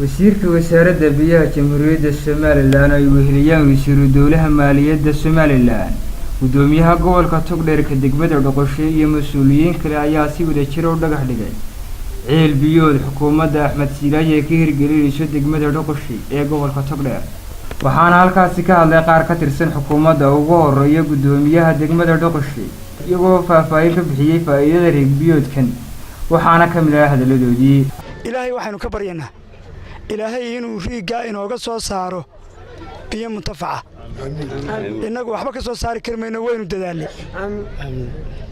wasiirka wasaaradda biyaha jamhuuriyadda Somaliland ay weheliyaan wasiiru dowlaha maaliyadda Somaliland gudoomiyaha gobolka Togdheer ka degmada Dhoqoshay iyo mas'uuliyiin kale ayaa si wadajir u dhagax dhigay ceel biyood xukuumadda Axmed Siiraaye ka hirgelinayso degmada Dhoqoshay ee gobolka Togdheer waxaana halkaasi ka hadlay qaar ka tirsan xukuumadda ugu horeeya gudoomiyaha degmada Dhoqoshay iyagoo faahfaahin ka bixiyay faa'iidada reer biyoodkan waxaana ka mid ah hadaladoodii ilaahay waxaanu ka baryanaa ilaahay inuu riiga inooga soo saaro biyo muntafaca innagu waxba ka soo saari karmayno waynu dadaalay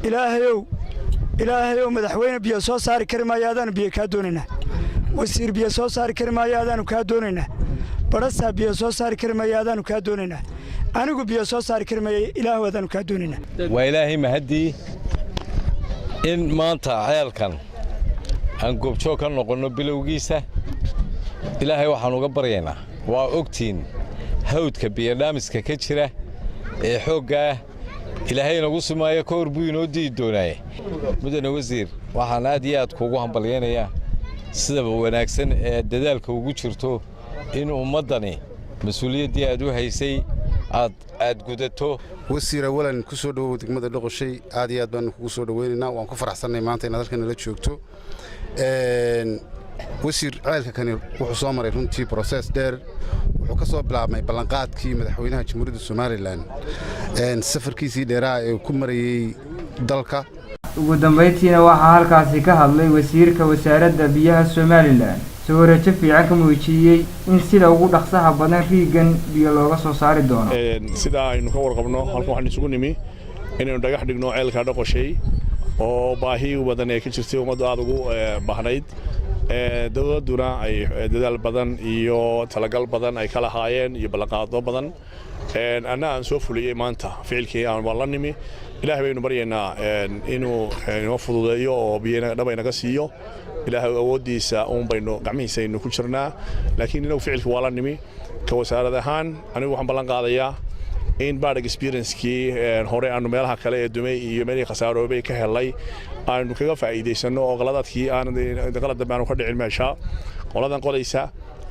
ilaahayow madaxweyne biyo soo saari karmaayo aadaanu biyo ka doonaynaa wasiir biyo soo saari karmaayo aadaanu ka doonaynaa barasa biyo soo saari karmaayo aadaanu ka doonaynaa anigu biyo soo saari karmaayo ilaahu aadaanu ka doonaynaa waa ilaahay mahadii in maanta ceelkan aan goobjoog ka noqono bilowgiisa ilaahay waxaan uga baryaynaa waa ogtiin hawdka biyo dhaamiska ka jira ee xoogga ilaahay nagu sumayo ka hor buu inoo diidi doonaa mudane wasiir waxaan aad iyo aad kuugu hambalyaynayaa sida wanaagsan ee dadaalka ugu jirto in ummadani mas'uuliyaddii aad u haysay aad gudato wasiir awalan ku soo dhawow degmada Dhoqoshay aad iyo aad baan kugu soo dhaweynaynaa waan ku faraxsanahay maanta inaad halkan la joogto wasiir ceelka kani wuxuu soo maray runtii process dheer wuxuu ka soo bilaabmay ballanqaadkii madaxweynaha jamhuuriyadda Somaliland safarkiisii dheeraa ee ku marayay dalka ugu dambeyntiina waxaa halkaasi ka hadlay wasiirka wasaaradda biyaha Somaliland soo rajo fiican ka muujiyay in sida ugu dhaqsaha badan riigan biyo looga soo saari doono sida aynu ka warqabno halkan waxaan isugu nimi inaynu dhagax dhigno ceelka Dhoqoshay oo baahi badan ay ka jirtay ummadda aad ugu baahnayd dawladuna ay dadaal badan iyo talagal badan ay kala haayeen iyo ballanqaado badan aan soo fuliyay maanta ficilkii aan wala nimi ilaahay baynu baryaynaa inuu inoo fududeeyo oo biyana dhab inaga siiyo ilaahay awoodiisa baynu gacmihiisa ku jirnaa laakiin inuu ficilku wala nimi ka wasaarad ahaan anigu waxaan ballan qaadayaa in bad experience-kii hore aanu meelaha kale ee dumay iyo meelihii khasaaroobay ka helay aanu kaga faa'iideysano oo qaladadkii aan qalad dambe aanu ka dhicin meesha qoladan qodaysa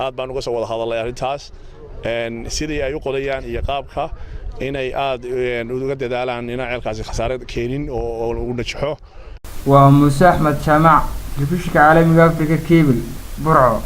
aad baan uga soo wada hadalay arrintaas sidii ay u qodayaan iyo qaabka inay aad uga dadaalaan in ceelkaasi khasaare keenin oo uu najaxo waa Muuse Axmed Jaamac telefishinka caalamiga Afrika Cable Burco.